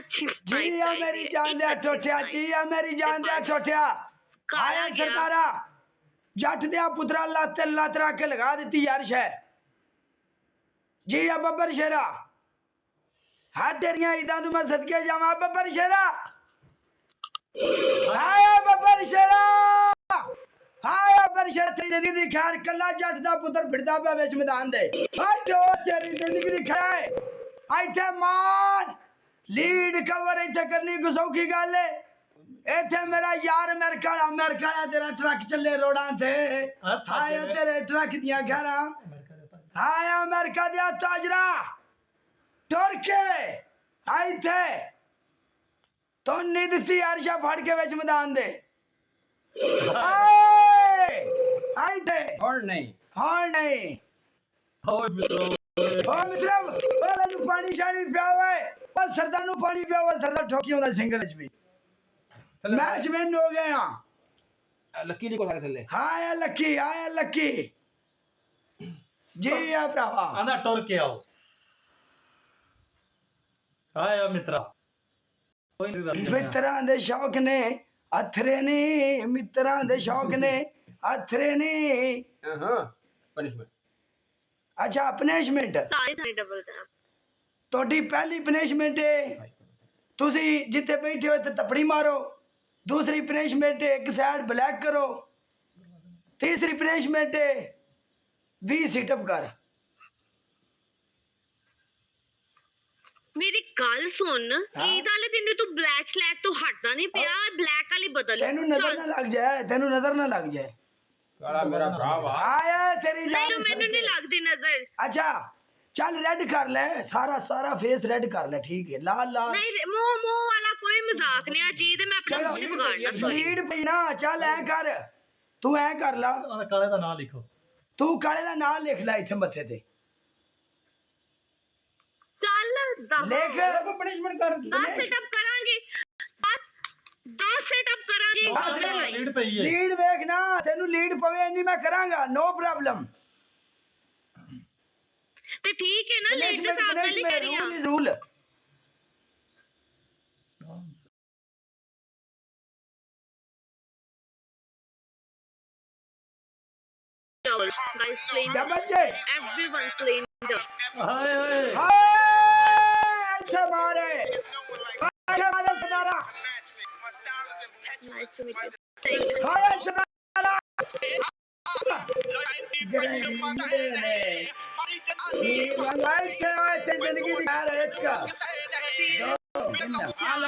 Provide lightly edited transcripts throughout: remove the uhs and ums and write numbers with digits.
अच्छी जी है मेरी जान दे ठोठिया, जी है मेरी जान दे ठोठिया। आया सरकारा जट दिया पुत्रा लत लत रख के लगा दी यार शह। जी है बब्बर शेरा, हाँ तेरिया ईदा तू मैं सदके जावा बब्बर शेरा। आया बब्बर शेरा, आया बब्बर शेरा। तेरी जिंदगी दी खैर कला जट दा पुत्र फिरदा पिया विच मैदान दे। जो तेरी जिंदगी दी खैर इत्थे मान लीड कवर इत्थे करनी कोई सौखी गल है। इत्थे मेरा यार अमेरिका तेरा ट्रक चले रोडां ते। हाय तेरे ट्रक दियां खैरां, हाय अमेरिका दिया ताजरा टुर के इत्थे तो निदसी अर्शा फड़ के विच मैदान दे। इत्थे और नहीं मतलब पानी शानी पिया हुआ सरदार नू पानी पिया हुआ सरदार ठोकी होंदा सिंगल च भी मैच विन हो गए। हाँ लकी को सारे थले आया लकी जी आ भरावा आंदा टुर के आओ। आया मित्रा मित्रां दे शौक ने अथरे ने, मित्रां दे शौक ने अथरे ने। हां पनिशमेंट अच्छा पनिशमेंट डबल टैप तोड़ी पहली पनिशमेंट है तुसी जिथे बैठे हो ते तपड़ी मारो। दूसरी पनिशमेंट है एक साइड ब्लैक करो। तीसरी पनिशमेंट है 20 सिटअप कर। मेरी गल सुन ईद वाले दिन तू ब्लैक स्लैक तो हटदा नहीं पिया ब्लैक वाली बदल तेनू नजर ना लग जाए, तेनू नजर ना लग जाए। काला मेरा भरा आया तेरी नहीं जान मैनू नहीं लगदी नजर। अच्छा चल रेड कर ले, सारा फेस रेड कर ले। ठीक है लाल लाल नहीं मुंह वाला कोई मजाक नहीं जी ते मैं अपना मूड बिगाड़ना सॉरी। लीड पई ना चल ऐ कर तू ऐ कर ला काले दा नाम लिखो। तू काले दा नाम लिख ला इथे मथे ते चल लिख पनिशमेंट कर 10 सेटअप करांगे 10 सेटअप करांगे। लीड पई है लीड वेख ना तेनू लीड पवे इन्नी मैं करांगा नो प्रॉब्लम। ते ठीक है ना लीड के साथ वाली करी rule is rule. guys playing जबरदस्त everyone playing हाय हाय हाय अच्छा मारे अच्छा मारे सदारा nice to meet you हाय सदारा ये मंगाई के ऐसे जिंदगी दिखा रहे इसका हाल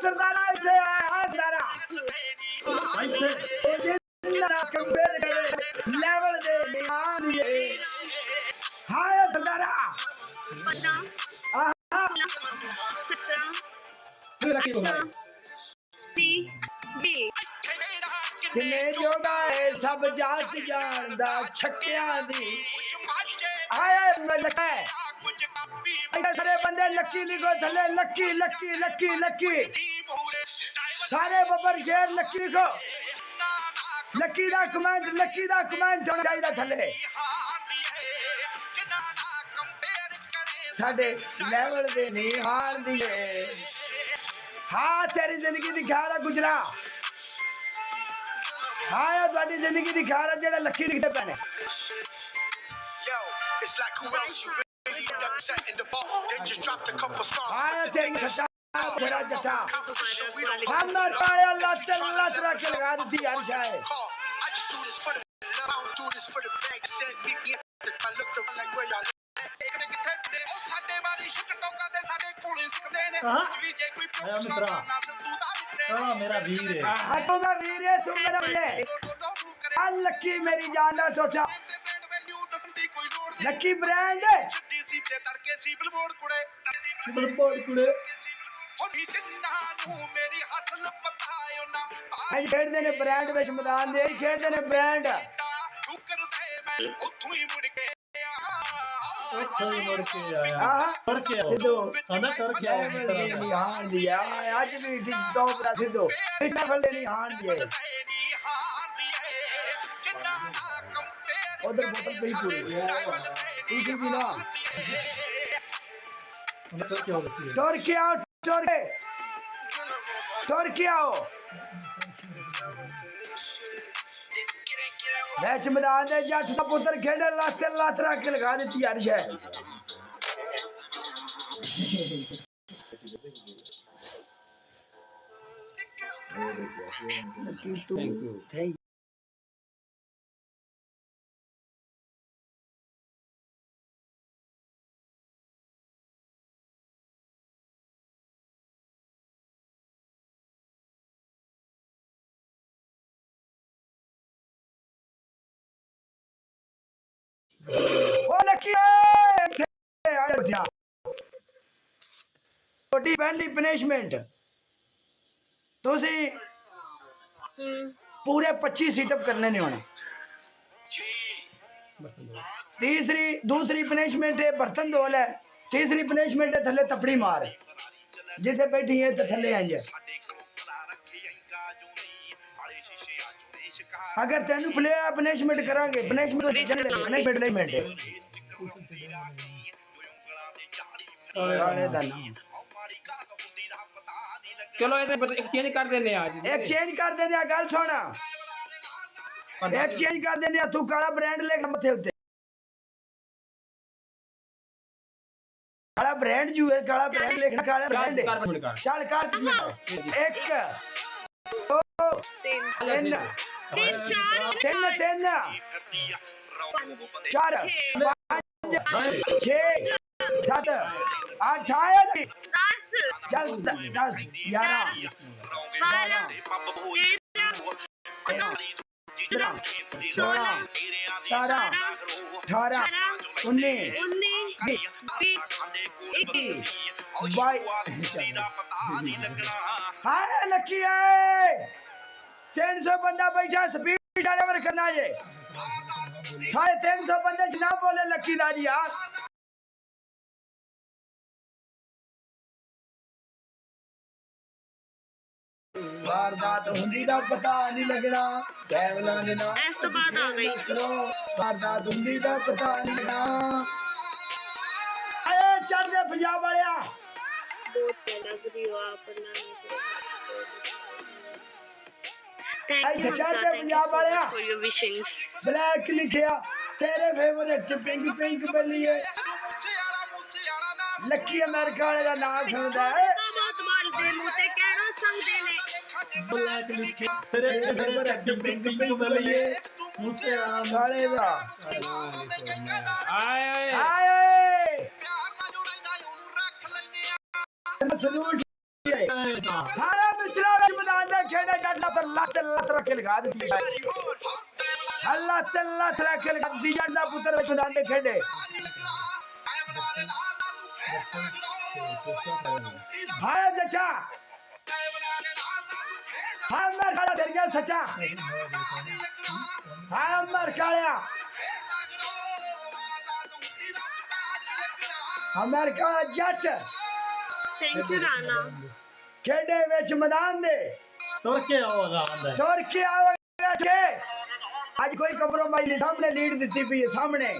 सरदारा ऐसे आया सरदारा ऐसे कंपेयर करे लेवल दे निशान ये हाय सरदारा पता आहा 17 लकी को मार डी किने जोड़ा है सब जात जानदा छक्कियां दी आया लका है सारे बंदे लकी लिखो थले लकी लकी लकी लकी सारे बब्बर शेर लकी लिखो। लकी दा कमेंट होना चाहिए थले साडे लेवल दे नहीं हार दिए। हाँ तेरी जिंदगी दी ख्याल है गुजरा हाँ थोड़ी जिंदगी दी ख्याल है जेड़ा लकी लिखते पैने। हाँ तेरी खट्टा तेरा जटा हम ना पाए अल्लाह तेरा के लगा दी यार शायद आया मित्रा हां मेरा वीर है हटो मैं वीर है तुम मेरा भले लकी मेरी जान दा टोटा लकी ब्रांड बिलकुल कुड़े आज खेलते ने ब्रांड विच मैदान दे खेलते ने ब्रांड मुड़ के आया करके सिद्धू आना करके नहीं हार दिया आज भी दो बड़ा सिद्धू इतना फले नहीं हार दिए उधर बोतल पे ही पूरी भी ना टोर के आओ टोर के आओ मैच मैदान दे जट दा पुत्र खेडे लाते लात रख के लगा दी यार शे थैंक यू ओ लकी छोटी पहली पनिशमेंट तुसी पूरे 25 सीटअप करने नहीं होने दूसरी पनिशमेंट है बर्तन धोल है तीसरी पनिशमेंट है थले तपड़ी मार जिथे बैठी है तो थले आइए अगर तेन प्ले पनिशमेंट करांगे पनिशमेंट है चलो एक्सचेंज कर देने आज एक्सचेंज कर देने गल सुन एक्सचेंज कर देने तू काला ब्रांड लेके मथे उत्ते काला ब्रांड जो है काला ब्रांड लेके काला ब्रांड चल कर एक दो तीन चार पाँच छः सात आठ चल 10 11 12 13 14 17 18 19 हाय लकी है 300 बंदा बैठा स्पीड डाले करना है 350 बंदे ना बोले लकी दा जी यार वारदात हुंदी दा पता नहीं लगना कैवला ने ना इस तो बाद आ गई वारदात हुंदी दा पता नहीं लगना आए चढ़ दे पंजाब वालिया बहुत लग रही हो आप ना चढ़ दे पंजाब वालिया ब्लैक लिखिया तेरे फेवरेट पिंक पिंक बल्ली है लकी अमेरिका वाले का नाम सुनदा है बहुत बोलते मुझे कहना संगदे ने ब्लैक लिखिया तेरे फेवरेट पिंक पिंक बल्ली है मुझसे वाले का आए आए सलूट सारा मिचरा मैदान दा खेड़ा जट पर लत रख के लगा दी अल्लाह तल्ला रख के लगा दी जट दा पुत्र मैदान दे खेड़े हाय जचा हाय मर काला तेरी गल सच्चा हाय मर कालिया अमेरिका जट थैंक यू राणा खेड़े विच मैदान दे तुर के आओ आज कोई कंप्रोमाइज नहीं सामने लीड दी पी सामने